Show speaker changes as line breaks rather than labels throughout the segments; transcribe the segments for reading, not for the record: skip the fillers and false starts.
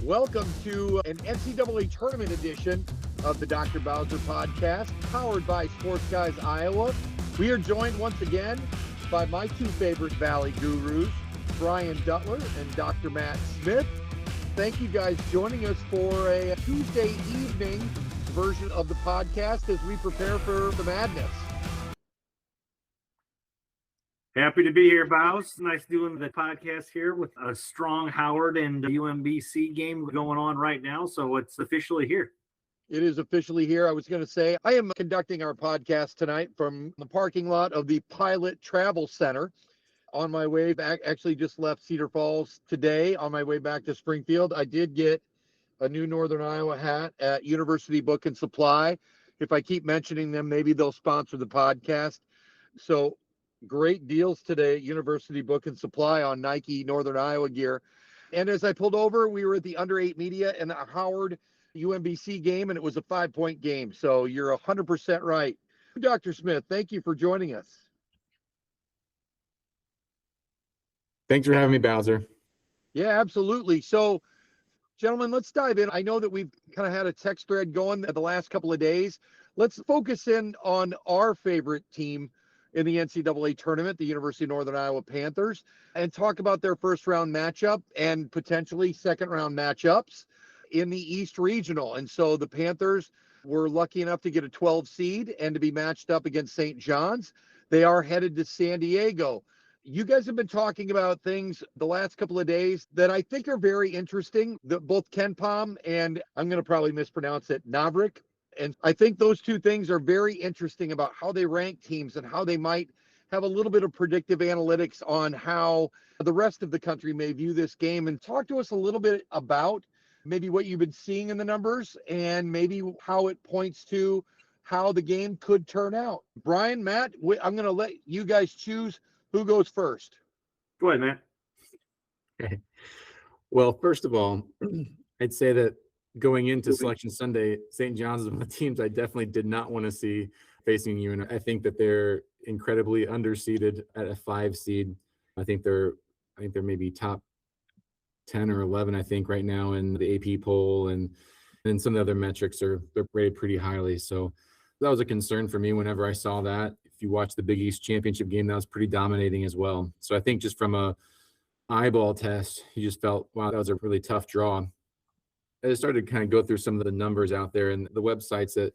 Welcome to an NCAA tournament edition of the Dr. Bowser podcast, powered by Sports Guys Iowa. We are joined once again by my two favorite Valley gurus, Brian Dutler and Dr. Matt Smith. Thank you guys joining us for a Tuesday evening version of the podcast as we prepare for the madness.
Happy to be here, Bows. Nice doing the podcast here with a strong Howard and UMBC game going on right now. So it's officially here.
It is officially here. I was going to say, I am conducting our podcast tonight from the parking lot of the Pilot Travel Center. On my way back, actually just left Cedar Falls today. On my way back to Springfield, I did get a new Northern Iowa hat at University Book and Supply. If I keep mentioning them, maybe they'll sponsor the podcast. So great deals today at University Book and Supply on Nike Northern Iowa gear. And as I pulled over, we were at the Under 8 Media and the Howard UMBC game, and it was a 5-point game. So you're 100% right. Dr. Smith, thank you for joining us.
Thanks for having me, Bowser.
Yeah, absolutely. So, gentlemen, let's dive in. I know that we've kind of had a text thread going the last couple of days. Let's focus in on our favorite team in the NCAA tournament, the University of Northern Iowa Panthers, and talk about their first round matchup and potentially second round matchups in the East Regional. And so the Panthers were lucky enough to get a 12 seed and to be matched up against St. John's. They are headed to San Diego. You guys have been talking about things the last couple of days that I think are very interesting, that both Ken Pom and I'm going to probably mispronounce it, Navrik. And I think those two things are very interesting about how they rank teams and how they might have a little bit of predictive analytics on how the rest of the country may view this game. And talk to us a little bit about maybe what you've been seeing in the numbers and maybe how it points to how the game could turn out. Brian, Matt, I'm going to let you guys choose who goes first.
Go ahead, Matt.
Okay. Well, first of all, I'd say that going into Selection Sunday, St. John's is one of the teams I definitely did not want to see facing you. And I think that they're incredibly underseeded at a 5 seed. I think they're maybe top 10 or 11, I think, right now in the AP poll. And then some of the other metrics they're rated pretty highly. So that was a concern for me whenever I saw that. If you watch the Big East Championship game, that was pretty dominating as well. So I think just from a eyeball test, you just felt, wow, that was a really tough draw. I just started to kind of go through some of the numbers out there and the websites that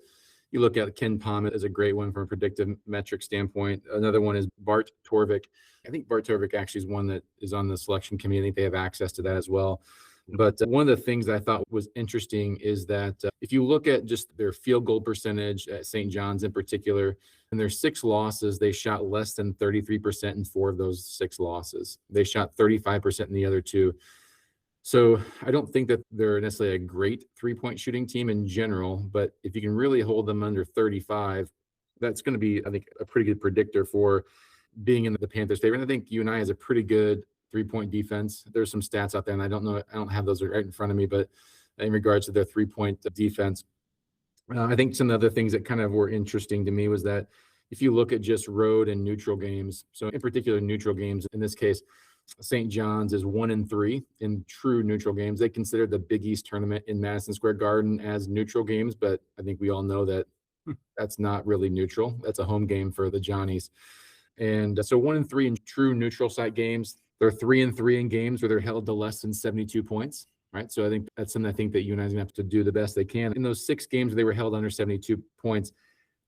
you look at. Ken Pom is a great one from a predictive metric standpoint. Another one is Bart Torvik. I think Bart Torvik actually is one that is on the selection committee. I think they have access to that as well. But one of the things that I thought was interesting is that if you look at just their field goal percentage at St. John's in particular, and their 6 losses, they shot less than 33% in 4 of those 6 losses. They shot 35% in the other 2. So I don't think that they're necessarily a great 3-point shooting team in general, but if you can really hold them under 35, that's going to be, I think, a pretty good predictor for being in the Panthers' favor. And I think UNI has a pretty good 3-point defense. There's some stats out there, and I don't have those right in front of me, but in regards to their 3-point defense, I think some of the other things that kind of were interesting to me was that if you look at just road and neutral games, so in particular neutral games, in this case, St. John's is 1-3 in true neutral games. They consider the Big East tournament in Madison Square Garden as neutral games, but I think we all know that that's not really neutral. That's a home game for the Johnnies. And so 1-3 in true neutral site games. They're 3-3 in games where they're held to less than 72 points, right? So I think that's something I think that UNI is going to have to do the best they can. In those 6 games where they were held under 72 points,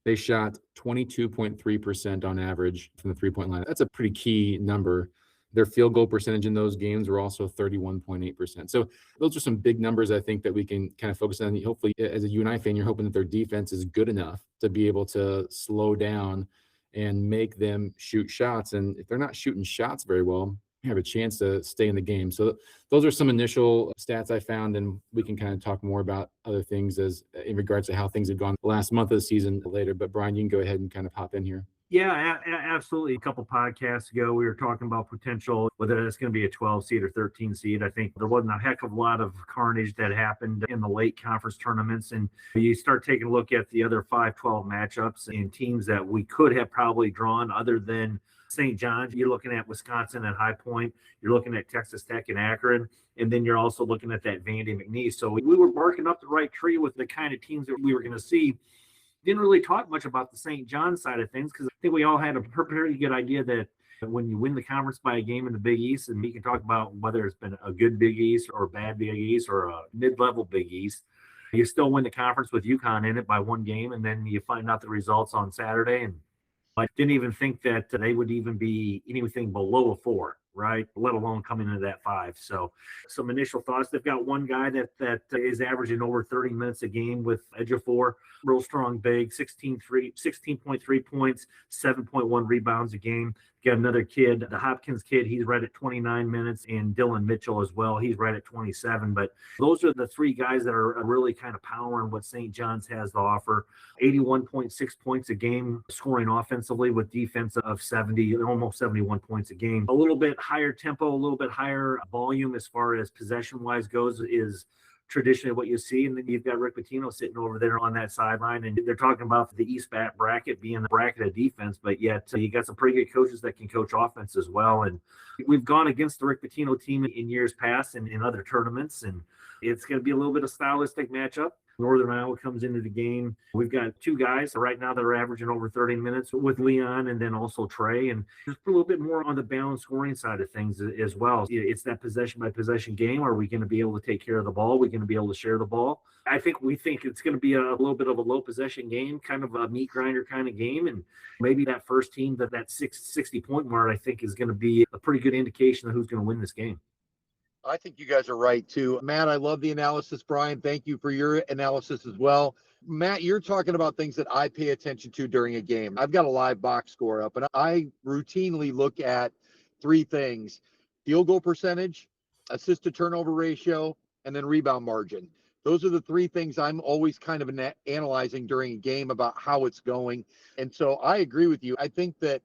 they shot 22.3% on average from the 3-point line. That's a pretty key number. Their field goal percentage in those games were also 31.8%. So those are some big numbers I think that we can kind of focus on. Hopefully, as a UNI fan, you're hoping that their defense is good enough to be able to slow down and make them shoot shots. And if they're not shooting shots very well, you have a chance to stay in the game. So those are some initial stats I found, and we can kind of talk more about other things as in regards to how things have gone the last month of the season later. But Brian, you can go ahead and kind of hop in here.
Yeah, absolutely. A couple podcasts ago, we were talking about potential, whether it's going to be a 12 seed or 13 seed. I think there wasn't a heck of a lot of carnage that happened in the late conference tournaments. And you start taking a look at the other 5-12 matchups and teams that we could have probably drawn other than St. John's, you're looking at Wisconsin at High Point, you're looking at Texas Tech and Akron, and then you're also looking at that Vandy McNeese. So we were barking up the right tree with the kind of teams that we were going to see. Didn't really talk much about the St. John's side of things because I think we all had a pretty good idea that when you win the conference by a game in the Big East, and we can talk about whether it's been a good Big East or a bad Big East or a mid-level Big East, you still win the conference with UConn in it by one game, and then you find out the results on Saturday. And I didn't even think that they would even be anything below a 4, right? Let alone coming into that 5. So some initial thoughts. They've got one guy that is averaging over 30 minutes a game with Ejiofor, real strong big, 16.3 points, 7.1 rebounds a game. Got another kid, the Hopkins kid, he's right at 29 minutes, and Dylan Mitchell as well. He's right at 27. But those are the 3 guys that are really kind of powering what St. John's has to offer. 81.6 points a game scoring offensively with defense of 70, almost 71 points a game. A little bit higher tempo, a little bit higher volume as far as possession-wise goes is traditionally what you see. And then you've got Rick Pitino sitting over there on that sideline, and they're talking about the East bracket being the bracket of defense, but yet you got some pretty good coaches that can coach offense as well. And we've gone against the Rick Pitino team in years past and in other tournaments, and it's going to be a little bit of stylistic matchup. Northern Iowa comes into the game. We've got 2 guys right now that are averaging over 30 minutes with Leon and then also Trey. And just a little bit more on the balanced scoring side of things as well. It's that possession by possession game. Are we going to be able to take care of the ball? Are we going to be able to share the ball? We think it's going to be a little bit of a low possession game, kind of a meat grinder kind of game. And maybe that first team that 60-point mark, I think, is going to be a pretty good indication of who's going to win this game.
I think you guys are right too. Matt, I love the analysis. Brian, thank you for your analysis as well. Matt, you're talking about things that I pay attention to during a game. I've got a live box score up, and I routinely look at 3 things: field goal percentage, assist to turnover ratio, and then rebound margin. Those are the 3 things I'm always kind of analyzing during a game about how it's going. And so I agree with you. I think that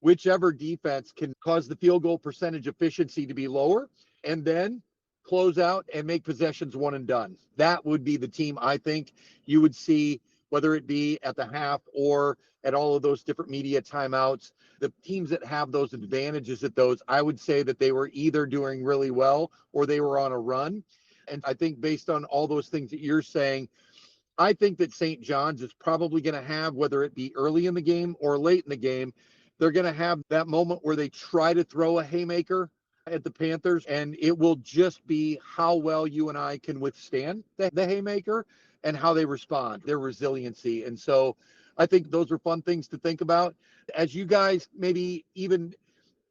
whichever defense can cause the field goal percentage efficiency to be lower and then close out and make possessions one and done, that would be the team I think you would see, whether it be at the half or at all of those different media timeouts. The teams that have those advantages at those, I would say that they were either doing really well or they were on a run. And I think based on all those things that you're saying, I think that St. John's is probably going to have, whether it be early in the game or late in the game, they're going to have that moment where they try to throw a haymaker at the Panthers, and it will just be how well you and I can withstand the haymaker and how they respond, their resiliency. And so I think those are fun things to think about. As you guys, maybe even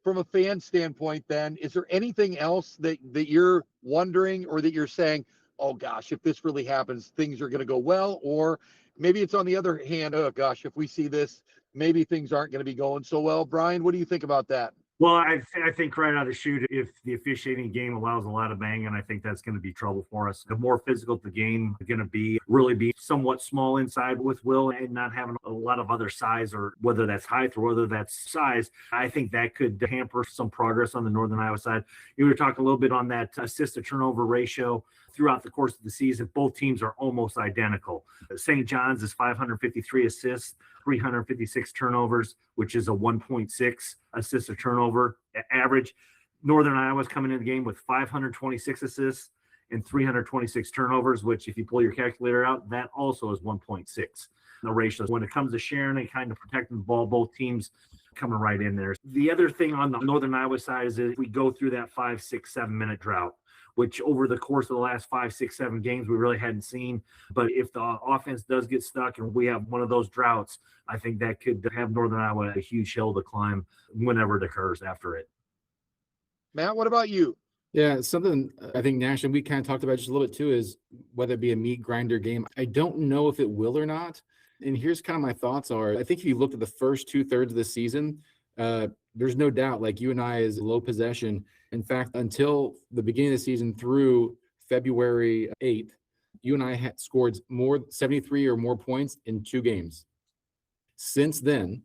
from a fan standpoint, then, is there anything else that you're wondering or that you're saying, oh gosh, if this really happens, things are going to go well? Or maybe it's on the other hand, oh gosh, if we see this, maybe things aren't going to be going so well. Brian, what do you think about that?
Well, I think right out of the chute, if the officiating game allows a lot of banging, I think that's going to be trouble for us. The more physical the game is going to be, really be somewhat small inside with Will and not having a lot of other size, or whether that's height or whether that's size, I think that could hamper some progress on the Northern Iowa side. You were talking a little bit on that assist to turnover ratio throughout the course of the season. Both teams are almost identical. St. John's is 553 assists, 356 turnovers, which is a 1.6 assist to turnover average. Northern Iowa's coming in the game with 526 assists and 326 turnovers, which if you pull your calculator out, that also is 1.6. The ratios. When it comes to sharing and kind of protecting the ball, both teams coming right in there. The other thing on the Northern Iowa side is if we go through that 5, 6, 7 minute drought, which over the course of the last 5, 6, 7 games, we really hadn't seen. But if the offense does get stuck and we have one of those droughts, I think that could have Northern Iowa a huge hill to climb whenever it occurs after it.
Matt, what about you?
Yeah, something I think nationally we kind of talked about just a little bit too is whether it be a meat grinder game. I don't know if it will or not. And here's kind of my thoughts are, I think if you looked at the first 2/3 of the season, there's no doubt, like you and I, is low possession. In fact, until the beginning of the season through February 8th, you and I had scored 73 or more points in 2 games. Since then,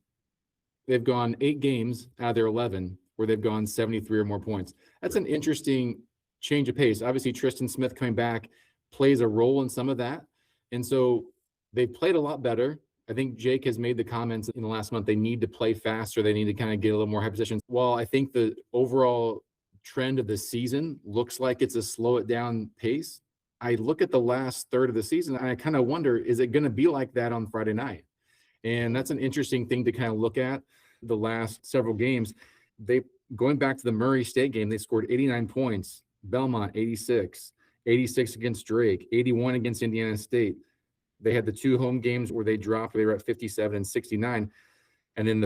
they've gone 8 games out of their 11 where they've gone 73 or more points. That's an interesting change of pace. Obviously, Tristan Smith coming back plays a role in some of that. And so they played a lot better. I think Jake has made the comments in the last month, they need to play faster. They need to kind of get a little more high possessions. While I think the overall trend of the season looks like it's a slow it down pace, I look at the last third of the season and I kind of wonder, is it going to be like that on Friday night? And that's an interesting thing to kind of look at. The last several games, going back to the Murray State game, they scored 89 points, Belmont 86, 86 against Drake, 81 against Indiana State. They had the 2 home games where they dropped. They were at 57 and 69. And then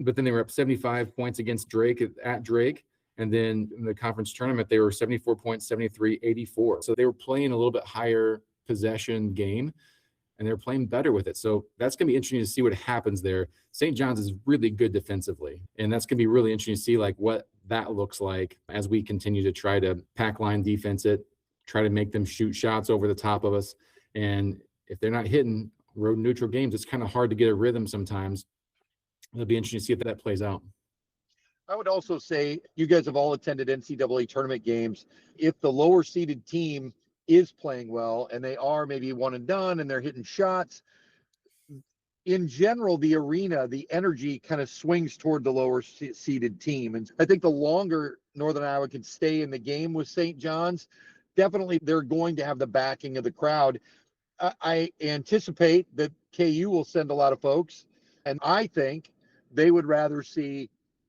but then they were up 75 points against Drake at Drake. And then in the conference tournament, they were 74 points, 73, 84. So they were playing a little bit higher possession game, and they're playing better with it. So that's going to be interesting to see what happens there. St. John's is really good defensively, and that's going to be really interesting to see like what that looks like as we continue to try to pack line defense it, try to make them shoot shots over the top of us. And if they're not hitting road neutral games, it's kind of hard to get a rhythm sometimes. It'll be interesting to see if that plays out.
I would also say you guys have all attended NCAA tournament games. If the lower seeded team is playing well and they are maybe one and done and they're hitting shots, in general, the arena, the energy kind of swings toward the lower seeded team. And I think the longer Northern Iowa can stay in the game with St. John's, definitely they're going to have the backing of the crowd. I anticipate that KU will send a lot of folks, and I think they would rather see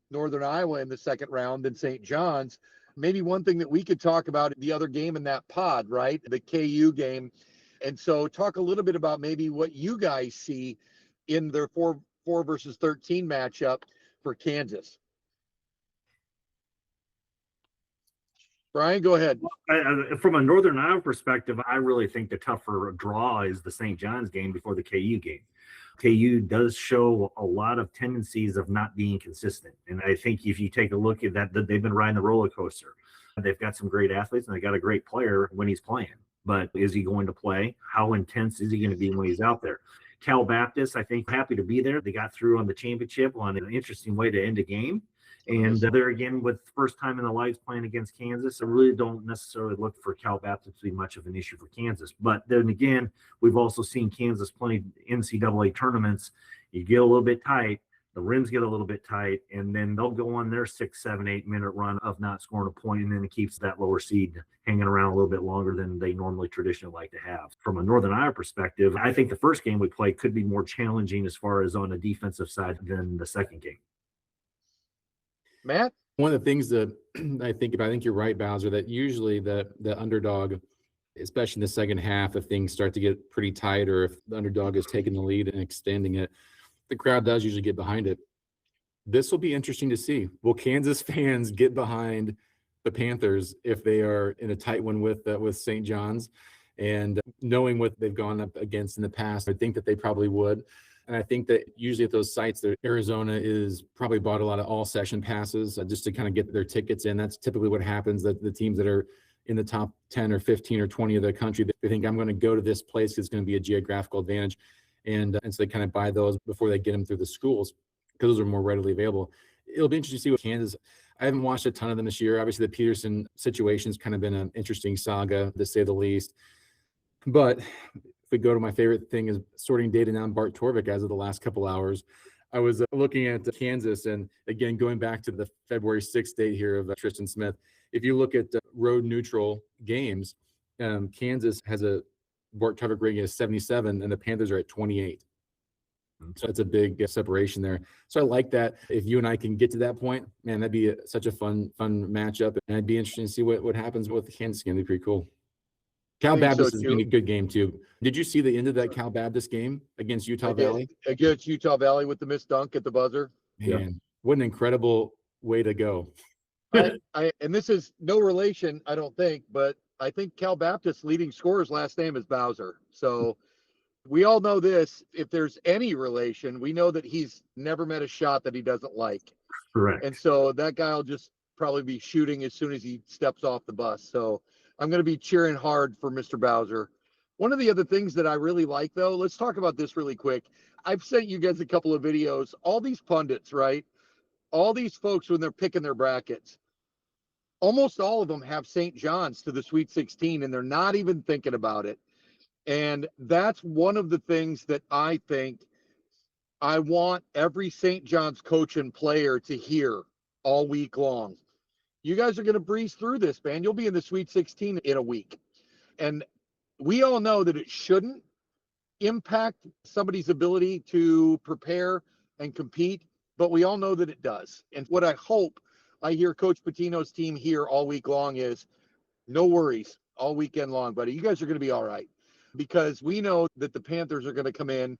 Northern Iowa in the second round than St. John's. Maybe one thing that we could talk about, the other game in that pod, right? The KU game. And so talk a little bit about maybe what you guys see in their 4 versus 13 matchup for Kansas. Brian, go ahead.
From a Northern Iowa perspective, I really think the tougher draw is the St. John's game before the KU game. KU does show a lot of tendencies of not being consistent. And I think if you take a look at that, they've been riding the roller coaster. They've got some great athletes and they got a great player when he's playing. But is he going to play? How intense is he going to be when he's out there? Cal Baptist, I think, happy to be there. They got through on the championship on an interesting way to end a game. And they're again with first time in their lives playing against Kansas. I really don't necessarily look for Cal Baptist to be much of an issue for Kansas. But then again, we've also seen Kansas playing NCAA tournaments. You get a little bit tight, the rims get a little bit tight, and then they'll go on their 6, 7, 8 minute run of not scoring a point, and then it keeps that lower seed hanging around a little bit longer than they normally traditionally like to have. From a Northern Iowa perspective, I think the first game we play could be more challenging as far as on the defensive side than the second game.
Matt?
One of the things that I think you're right, Bowser, that usually the underdog, especially in the second half, if things start to get pretty tight or if the underdog is taking the lead and extending it, the crowd does usually get behind it. This will be interesting to see. Will Kansas fans get behind the Panthers if they are in a tight one with St. John's? And knowing what they've gone up against in the past, I think that they probably would. And I think that usually at those sites, Arizona is probably bought a lot of all session passes just to kind of get their tickets in. That's typically what happens, that the teams that are in the top 10 or 15 or 20 of the country, they think I'm going to go to this place because it's going to be a geographical advantage. And so they kind of buy those before they get them through the schools because those are more readily available. It'll be interesting to see what Kansas, I haven't watched a ton of them this year. Obviously the Peterson situation's kind of been an interesting saga to say the least. But if we go to my favorite thing is sorting data on Bart Torvik as of the last couple hours. I was looking at Kansas, and again, going back to the February 6th date here of Tristan Smith, if you look at road neutral games, Kansas has a Bart Torvik rating of 77, and the Panthers are at 28. So that's a big separation there. So I like that. If you and I can get to that point, man, that'd be such a fun matchup. And it'd be interesting to see what happens with the Kansas game. It'd be pretty cool. Cal Baptist has been a good game too. Did you see the end of that Cal Baptist game against Utah Valley?
Against Utah Valley with the missed dunk at the buzzer.
Man, what an incredible way to go.
And this is no relation, I don't think, but I think Cal Baptist's leading scorer's last name is Bowser. So we all know this. If there's any relation, we know that he's never met a shot that he doesn't like.
Correct.
And so that guy will just probably be shooting as soon as he steps off the bus. So I'm going to be cheering hard for Mr. Bowser. One of the other things that I really like, though, let's talk about this really quick. I've sent you guys a couple of videos. All these pundits, right? All these folks, when they're picking their brackets, almost all of them have St. John's to the Sweet 16, and they're not even thinking about it. And that's one of the things that I think I want every St. John's coach and player to hear all week long. You guys are going to breeze through this, man. You'll be in the Sweet 16 in a week. And we all know that it shouldn't impact somebody's ability to prepare and compete, but we all know that it does. And what I hope I hear Coach Pitino's team here all week long is no worries all weekend long, buddy. You guys are going to be all right, because we know that the Panthers are going to come in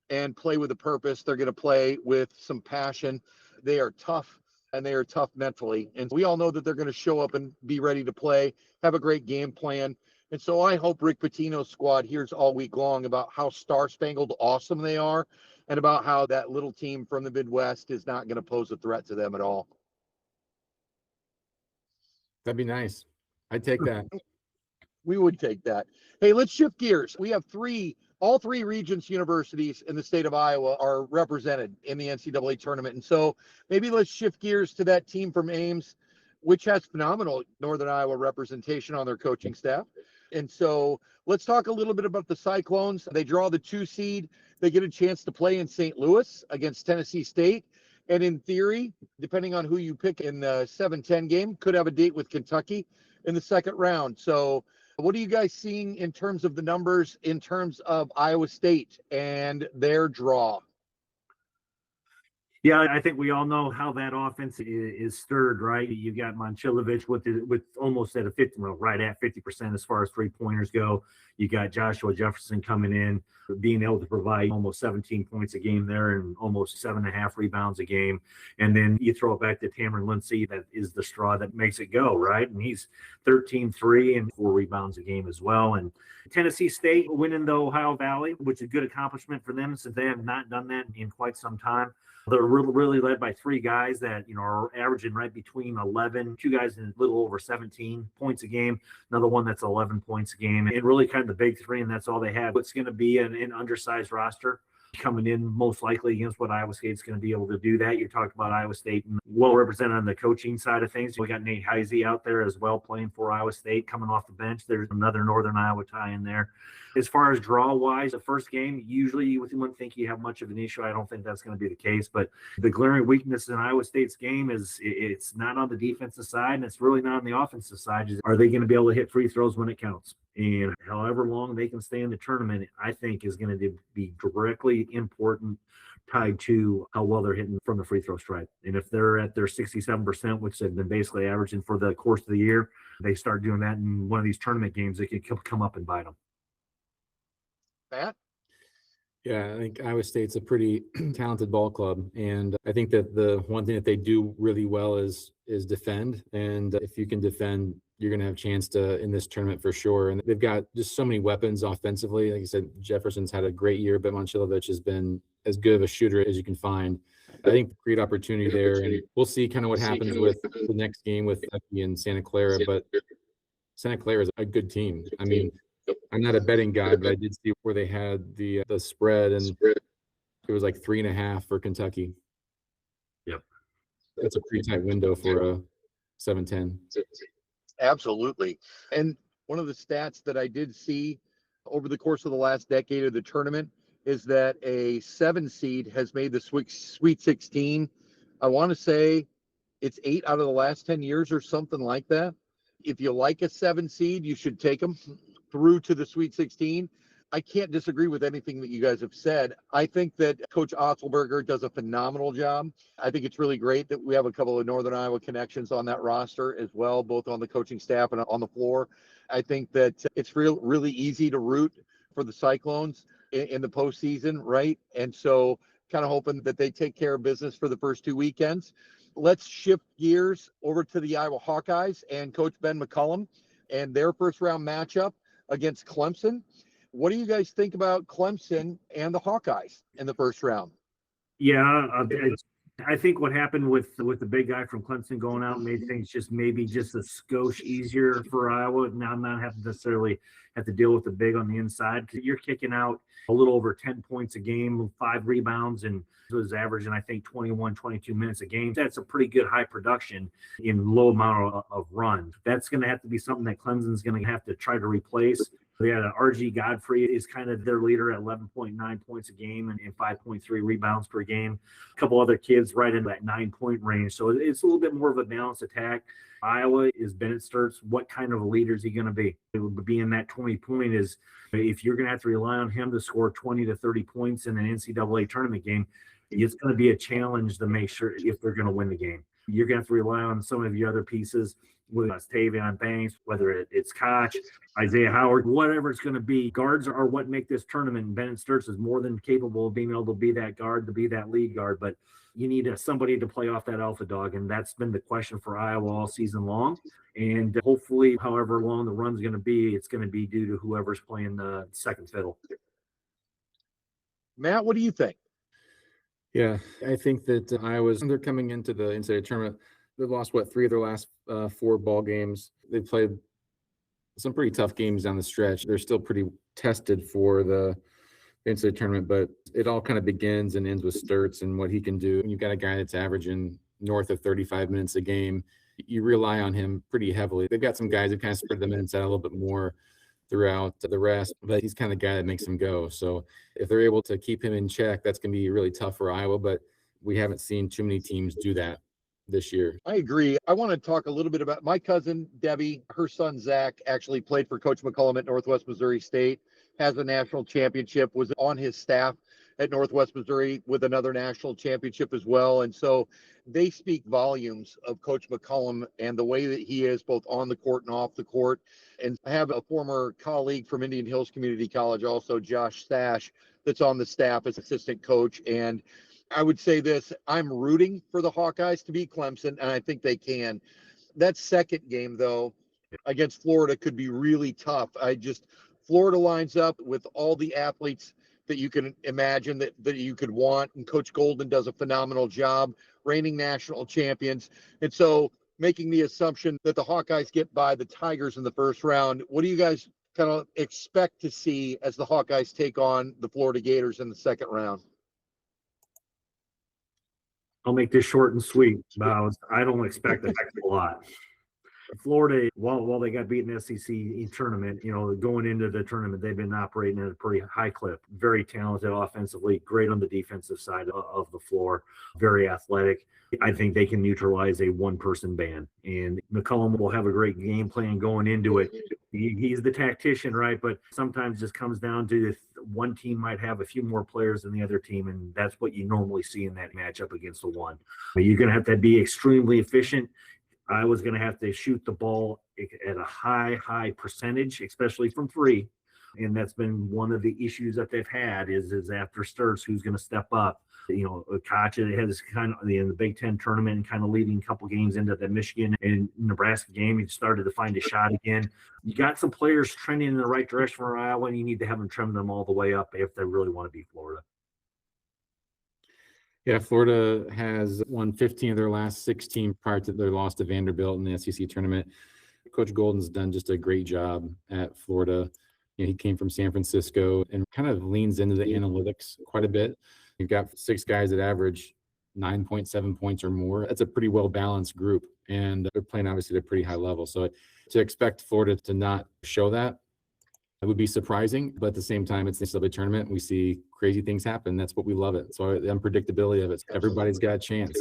and play with a purpose. They're going to play with some passion. They are tough, and they are tough mentally. And we all know that they're going to show up and be ready to play, have a great game plan. And so I hope Rick Pitino's squad hears all week long about how star-spangled awesome they are, and about how that little team from the Midwest is not going to pose a threat to them at all.
That'd be nice. I'd take that.
We would take that. Hey, let's shift gears. We have all three Regents universities in the state of Iowa are represented in the NCAA tournament. And so maybe let's shift gears to that team from Ames, which has phenomenal Northern Iowa representation on their coaching staff. And so let's talk a little bit about the Cyclones. They draw the 2 seed. They get a chance to play in St. Louis against Tennessee State. And in theory, depending on who you pick in the 7-10 game, could have a date with Kentucky in the second round. So what are you guys seeing in terms of the numbers, in terms of Iowa State and their draw?
Yeah, I think we all know how that offense is stirred, right? You got Momcilovic with almost at a 50, well, right at 50% as far as 3-pointers go. You got Joshua Jefferson coming in, being able to provide almost 17 points a game there and almost 7.5 rebounds a game. And then you throw it back to Cameron Lindsay. That is the straw that makes it go, right? And he's 13-3 and 4 rebounds a game as well. And Tennessee State winning the Ohio Valley, which is a good accomplishment for them since they have not done that in quite some time. They're really led by 3 guys that, are averaging right between 11, 2 guys in a little over 17 points a game, another one that's 11 points a game, and really kind of the big 3, and that's all they have. It's going to be an undersized roster coming in most likely against what Iowa State's going to be able to do that. You talked about Iowa State and well represented on the coaching side of things. We got Nate Heisey out there as well playing for Iowa State coming off the bench. There's another Northern Iowa tie in there. As far as draw-wise, the first game, usually you wouldn't think you have much of an issue. I don't think that's going to be the case. But the glaring weakness in Iowa State's game is it's not on the defensive side, and it's really not on the offensive side. Are they going to be able to hit free throws when it counts? And however long they can stay in the tournament, I think is going to be directly important, tied to how well they're hitting from the free throw stripe. And if they're at their 67%, which they've been basically averaging for the course of the year, they start doing that in one of these tournament games, they could come up and bite them.
Matt?
Yeah, I think Iowa State's a pretty talented ball club. And I think that the one thing that they do really well is defend. And if you can defend, you're going to have a chance in this tournament for sure. And they've got just so many weapons offensively. Like you said, Jefferson's had a great year, but Momcilovic has been as good of a shooter as you can find. I think great opportunity there. And we'll see kind of what happens with the next game with Kentucky and Santa Clara. But Santa Clara is a good team. I mean, I'm not a betting guy, but I did see where they had the spread, and it was like 3.5 for Kentucky.
Yep.
That's a pretty tight window for a 7-10.
Absolutely. And one of the stats that I did see over the course of the last decade of the tournament is that a 7 seed has made the Sweet 16. I want to say it's 8 out of the last 10 years or something like that. If you like a 7 seed, you should take them through to the Sweet 16. I can't disagree with anything that you guys have said. I think that Coach Otzelberger does a phenomenal job. I think it's really great that we have a couple of Northern Iowa connections on that roster as well, both on the coaching staff and on the floor. I think that it's really easy to root for the Cyclones in the postseason, right? And so kind of hoping that they take care of business for the first 2 weekends. Let's shift gears over to the Iowa Hawkeyes and Coach Ben McCullum and their first round matchup against Clemson. What do you guys think about Clemson and the Hawkeyes in the first round?
Yeah, I think what happened with the big guy from Clemson going out made things maybe just a skosh easier for Iowa. Now not have to necessarily have to deal with the big on the inside, because you're kicking out a little over 10 points a game, 5 rebounds, and was averaging, I think, 21, 22 minutes a game. That's a pretty good high production in low amount of run. That's going to have to be something that Clemson's going to have to try to replace. Yeah, RG Godfrey is kind of their leader at 11.9 points a game and 5.3 rebounds per game. A couple other kids right in that 9-point range. So it's a little bit more of a balanced attack. Iowa is Bennett Sturts. What kind of a leader is he going to be? It would be in that 20-point is if you're going to have to rely on him to score 20 to 30 points in an NCAA tournament game, it's going to be a challenge to make sure if they're going to win the game. You're going to have to rely on some of your other pieces, whether it's Tavion Banks, whether it's Koch, Isaiah Howard, whatever it's going to be. Guards are what make this tournament. And Bennett Sturts is more than capable of being able to be that guard, to be that lead guard. But you need somebody to play off that alpha dog. And that's been the question for Iowa all season long. And hopefully, however long the run's going to be, it's going to be due to whoever's playing the second fiddle.
Matt, what do you think?
Yeah, I think that they're coming into the NCAA tournament. They've lost, 3 of their last 4 ball games. They've played some pretty tough games down the stretch. They're still pretty tested for the NCAA tournament, but it all kind of begins and ends with Sturts and what he can do. You've got a guy that's averaging north of 35 minutes a game. You rely on him pretty heavily. They've got some guys that kind of spread the minutes out a little bit more throughout the rest, but he's kind of the guy that makes them go. So if they're able to keep him in check, that's going to be really tough for Iowa, but we haven't seen too many teams do that this year.
I agree. I want to talk a little bit about my cousin, Debbie. Her son, Zach, actually played for Coach McCollum at Northwest Missouri State, has a national championship, was on his staff at Northwest Missouri with another national championship as well. And so they speak volumes of Coach McCollum and the way that he is both on the court and off the court. And I have a former colleague from Indian Hills Community College, also Josh Stash, that's on the staff as assistant coach. And I would say this, I'm rooting for the Hawkeyes to beat Clemson, and I think they can. That second game, though, against Florida could be really tough. Florida lines up with all the athletes that you can imagine that you could want, and Coach Golden does a phenomenal job, reigning national champions. And so making the assumption that the Hawkeyes get by the Tigers in the first round, what do you guys kind of expect to see as the Hawkeyes take on the Florida Gators in the second round?
I'll make this short and sweet. I don't expect a heck of a lot. Florida, while they got beaten in the SEC tournament, going into the tournament, they've been operating at a pretty high clip. Very talented offensively, great on the defensive side of the floor, very athletic. I think they can neutralize a one-person band, and McCollum will have a great game plan going into it. He's the tactician, right? But sometimes just comes down to one team might have a few more players than the other team, and that's what you normally see in that matchup against the one. But you're going to have to be extremely efficient. I was going to have to shoot the ball at a high percentage, especially from 3. And that's been one of the issues that they've had is after Sturts, who's going to step up. Koch has kind of in the Big Ten tournament and kind of leading a couple games into the Michigan and Nebraska game. He started to find a shot again. You got some players trending in the right direction for Iowa, and you need to have them trim them all the way up if they really want to beat Florida.
Yeah, Florida has won 15 of their last 16 prior to their loss to Vanderbilt in the SEC tournament. Coach Golden's done just a great job at Florida. He came from San Francisco and kind of leans into the analytics quite a bit. You've got 6 guys that average 9.7 points or more. That's a pretty well-balanced group, and they're playing obviously at a pretty high level. So to expect Florida to not show that, it would be surprising, but at the same time, it's the NCAA tournament. We see crazy things happen. That's what we love it. So the unpredictability of it, everybody's got a chance.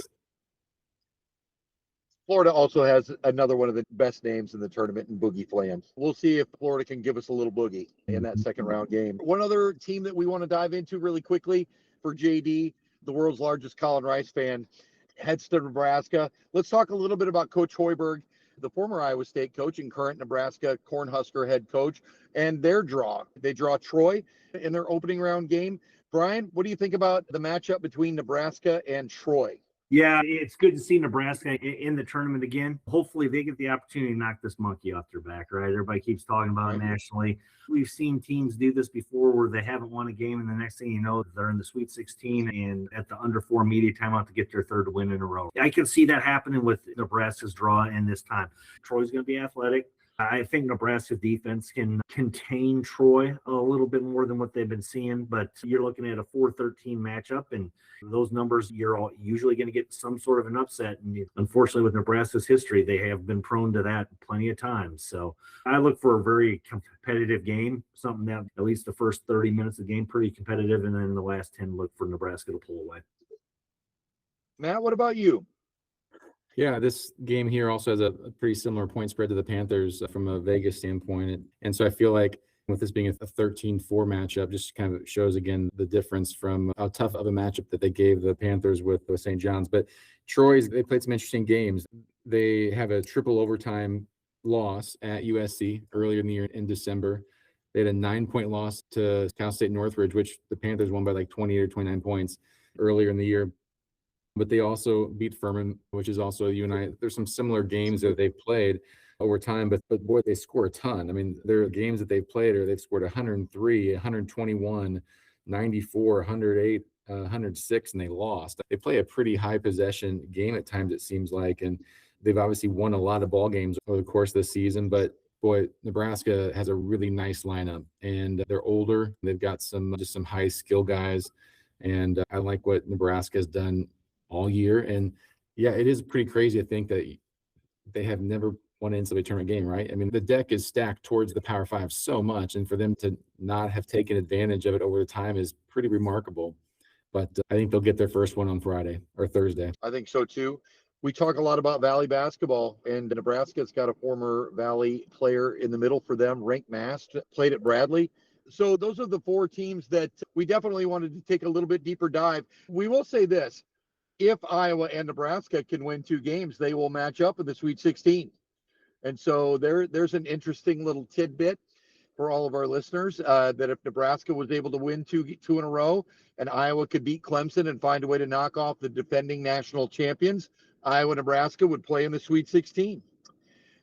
Florida also has another one of the best names in the tournament in Boogie Flans. We'll see if Florida can give us a little boogie in that second round game. One other team that we want to dive into really quickly for JD, the world's largest Colin Rice fan, heads to Nebraska. Let's talk a little bit about Coach Hoiberg, the former Iowa State coach and current Nebraska Cornhusker head coach, and their draw. They draw Troy in their opening round game. Brian, what do you think about the matchup between Nebraska and Troy?
Yeah, it's good to see Nebraska in the tournament again. Hopefully they get the opportunity to knock this monkey off their back, right? Everybody keeps talking about it nationally. We've seen teams do this before where they haven't won a game, and the next thing you know, they're in the Sweet 16 and at the under 4 media timeout to get their third win in a row. I can see that happening with Nebraska's draw in this time. Troy's going to be athletic. I think Nebraska's defense can contain Troy a little bit more than what they've been seeing, but you're looking at a 4-13 matchup, and those numbers, you're usually going to get some sort of an upset. And unfortunately, with Nebraska's history, they have been prone to that plenty of times. So I look for a very competitive game, something that at least the first 30 minutes of the game pretty competitive, and then the last 10 look for Nebraska to pull away.
Matt, what about you?
Yeah, this game here also has a pretty similar point spread to the Panthers from a Vegas standpoint. And so I feel like with this being a 13-4 matchup, just kind of shows again the difference from how tough of a matchup that they gave the Panthers with St. John's. But they played some interesting games. They have a triple overtime loss at USC earlier in the year in December. They had a 9-point loss to Cal State Northridge, which the Panthers won by like 28 or 29 points earlier in the year. But they also beat Furman, which is also a UNI. There's some similar games that they've played over time, but boy, they score a ton. I mean, there are games that they've played or they've scored 103, 121, 94, 108, 106, and they lost. They play a pretty high possession game at times, it seems like, and they've obviously won a lot of ball games over the course of the season. But boy, Nebraska has a really nice lineup, and they're older. They've got some high skill guys, and I like what Nebraska has done all year. And yeah, it is pretty crazy to think that they have never won an NCAA tournament game, right? I mean, the deck is stacked towards the Power Five so much, and for them to not have taken advantage of it over the time is pretty remarkable. But I think they'll get their first one on Friday or Thursday.
I think so too. We talk a lot about Valley basketball, and Nebraska's got a former Valley player in the middle for them, Rank Mast, played at Bradley. So those are the four teams that we definitely wanted to take a little bit deeper dive. We will say this. If Iowa and Nebraska can win two games, they will match up in the Sweet 16. And so there's an interesting little tidbit for all of our listeners that if Nebraska was able to win two in a row and Iowa could beat Clemson and find a way to knock off the defending national champions, Iowa, Nebraska would play in the Sweet 16.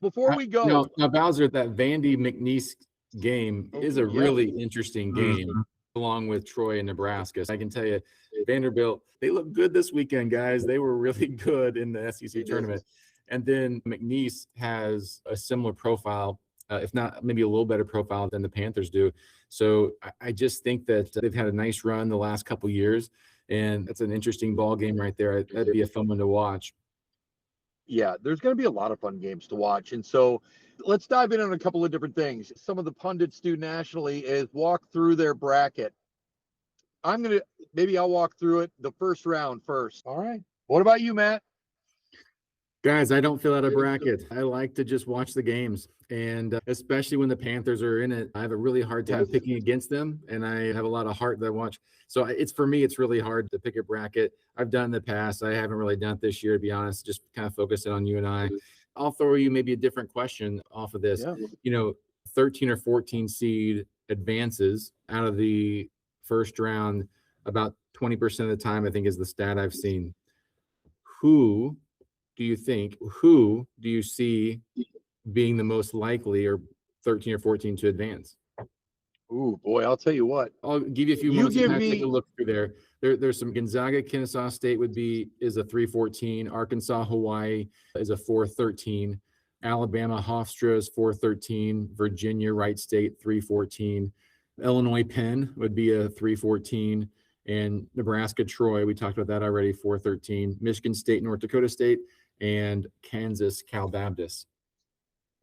Before we go.
Now Bowser, that Vandy McNeese game is a really interesting game. Along with Troy and Nebraska. So I can tell you, Vanderbilt, they look good this weekend, guys. They were really good in the SEC tournament. And then McNeese has a similar profile, if not maybe a little better profile than the Panthers do. So I just think that they've had a nice run the last couple of years, and that's an interesting ball game right there. That'd be a fun one to watch.
Yeah, there's going to be a lot of fun games to watch. And so let's dive in on a couple of different things. Some of the pundits do nationally is walk through their bracket. Maybe I'll walk through it the first round first. All right. What about you, Matt?
Guys, I don't fill out a bracket. I like to just watch the games. And especially when the Panthers are in it, I have a really hard time picking against them. And I have a lot of heart that I watch. So for me, it's really hard to pick a bracket. I've done in the past. I haven't really done it this year, to be honest, just kind of focusing on you and I. I'll throw you maybe a different question off of this. Yeah. 13 or 14 seed advances out of the first round about 20% of the time, I think is the stat I've seen. Who do you see being the most likely or 13 or 14 to advance?
Ooh, boy, I'll tell you what.
I'll give you a few moments to take a look through there. There's some Gonzaga, Kennesaw State is a 3-14. Arkansas, Hawaii is a 4-13. Alabama, Hofstra is 4-13. Virginia, Wright State, 3-14. Illinois, Penn would be a 3-14. And Nebraska, Troy, we talked about that already, 4-13. Michigan State, North Dakota State, and Kansas, Cal Baptist.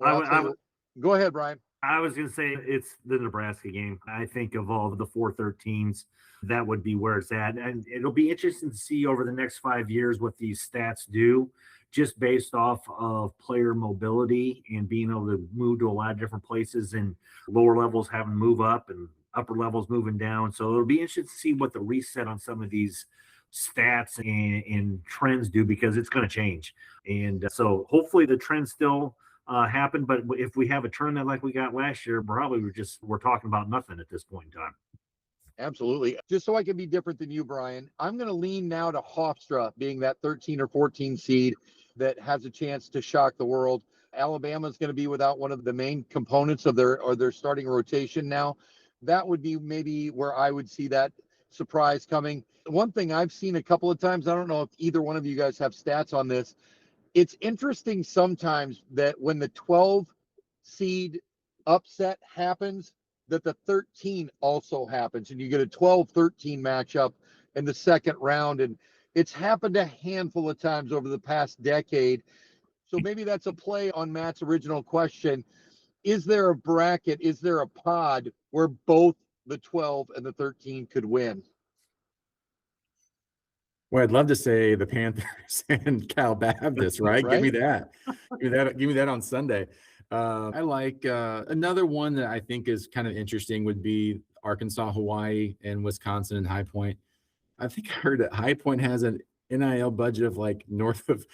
Go ahead, Brian.
I was going to say it's the Nebraska game. I think of all of the 4-13s, that would be where it's at. And it'll be interesting to see over the next 5 years what these stats do, just based off of player mobility and being able to move to a lot of different places, and lower levels having to move up and upper levels moving down. So it'll be interesting to see what the reset on some of these stats and trends do, because it's going to change. And so hopefully the trends still happen, but if we have a tournament like we got last year, probably we're talking about nothing at this point in time.
Absolutely. Just so I can be different than you, Brian, I'm going to lean now to Hofstra being that 13 or 14 seed that has a chance to shock the world. Alabama is going to be without one of the main components of their starting rotation now. That would be maybe where I would see that surprise coming. One thing I've seen a couple of times, I don't know if either one of you guys have stats on this. It's interesting sometimes that when the 12 seed upset happens, that the 13 also happens, and you get a 12-13 matchup in the second round. And it's happened a handful of times over the past decade. So maybe that's a play on Matt's original question. Is there a bracket? Is there a pod where both the 12 and the 13 could win?
Well, I'd love to say the Panthers and Cal Baptist, right? Give me that. Give me that on Sunday. I like another one that I think is kind of interesting would be Arkansas, Hawaii, and Wisconsin and High Point. I think I heard that High Point has an NIL budget of like north of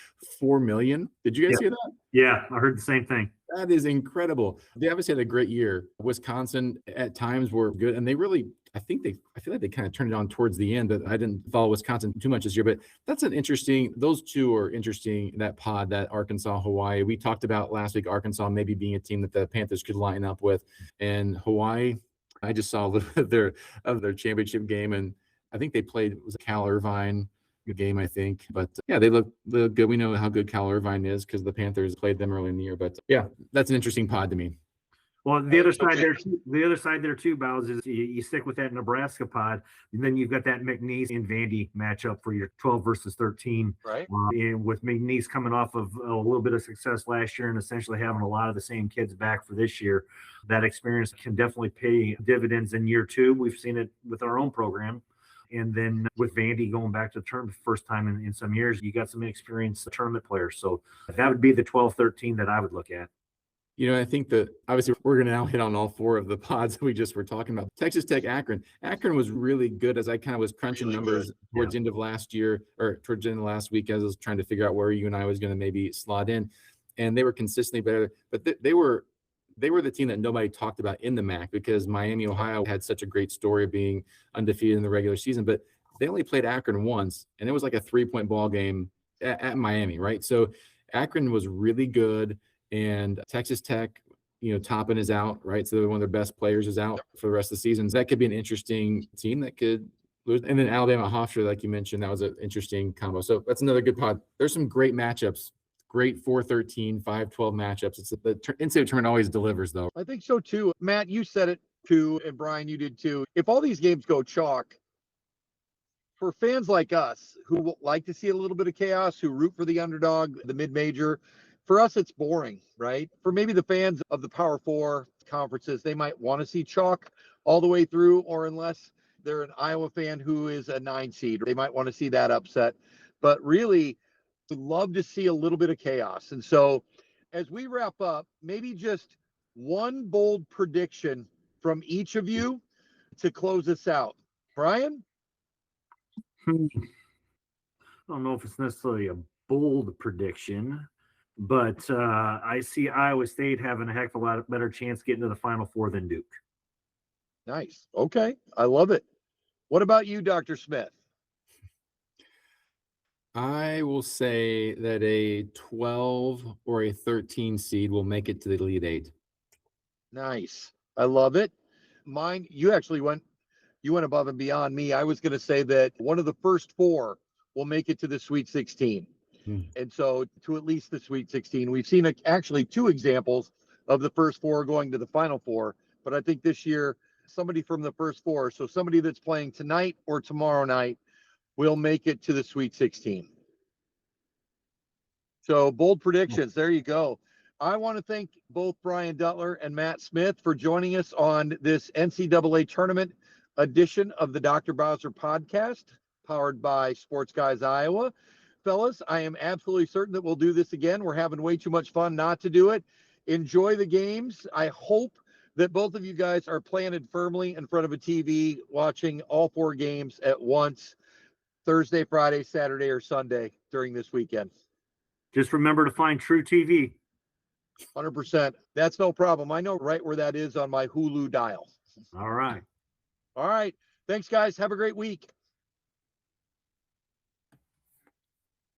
$4 million. Did you guys hear that?
Yeah, I heard the same thing.
That is incredible. They obviously had a great year. Wisconsin at times were good, and they really, I feel like they kind of turned it on towards the end, but I didn't follow Wisconsin too much this year. But that's those two are interesting, that pod, that Arkansas, Hawaii. We talked about last week, Arkansas maybe being a team that the Panthers could line up with. And Hawaii, I just saw a little bit of their championship game, and I think they played, it was a Cal Irvine game, I think. But yeah, they look good. We know how good Cal Irvine is because the Panthers played them early in the year. But yeah, that's an interesting pod to me.
Well, the other side there too, Bows, is you stick with that Nebraska pod, and then you've got that McNeese and Vandy matchup for your 12 versus 13.
Right.
And with McNeese coming off of a little bit of success last year and essentially having a lot of the same kids back for this year, that experience can definitely pay dividends in year two. We've seen it with our own program. And then with Vandy going back to the tournament first time in some years, you got some experienced tournament players. So that would be the 12-13 that I would look at.
You know, I think that obviously we're going to now hit on all four of the pods that we just were talking about. Texas Tech, Akron. Akron was really good as I kind of was crunching numbers towards the end of last year or towards the end of last week as I was trying to figure out where you and I was going to maybe slot in. And they were consistently better, but they were the team that nobody talked about in the MAC because Miami, Ohio had such a great story of being undefeated in the regular season, but they only played Akron once, and it was like a 3-point ball game at Miami, right? So Akron was really good, and Texas Tech, Toppin is out, right? So one of their best players is out for the rest of the season. So that could be an interesting team that could lose. And then Alabama, Hofstra, like you mentioned, that was an interesting combo. So that's another good pod. There's some great matchups. Great 4-13, 5-12 matchups. It's the NCAA tournament always delivers, though.
I think so too. Matt, you said it too, and Brian, you did too. If all these games go chalk, for fans like us who like to see a little bit of chaos, who root for the underdog, the mid-major, for us it's boring, right? For maybe the fans of the Power Four conferences, they might want to see chalk all the way through, or unless they're an Iowa fan who is a 9 seed, they might want to see that upset. But really, would love to see a little bit of chaos. And so as we wrap up, maybe just one bold prediction from each of you to close us out. Brian?
I don't know if it's necessarily a bold prediction, but I see Iowa State having a heck of a lot better chance getting to the Final Four than Duke.
Nice. Okay. I love it. What about you, Dr. Smith?
I will say that a 12 or a 13 seed will make it to the Elite Eight.
Nice. I love it. Mine, you actually went above and beyond me. I was going to say that one of the first four will make it to the Sweet 16. And so to at least the Sweet 16. We've seen actually two examples of the first four going to the Final Four. But I think this year, somebody from the first four, so somebody that's playing tonight or tomorrow night, will make it to the Sweet 16. So bold predictions. There you go. I want to thank both Brian Dutler and Matt Smith for joining us on this NCAA tournament edition of the Dr. Bowser podcast, powered by Sports Guys Iowa. Fellas, I am absolutely certain that we'll do this again. We're having way too much fun not to do it. Enjoy the games. I hope that both of you guys are planted firmly in front of a TV watching all four games at once, Thursday, Friday, Saturday, or Sunday during this weekend.
Just remember to find True TV.
100%. That's no problem. I know right where that is on my Hulu dial.
All right.
All right. Thanks, guys. Have a great week.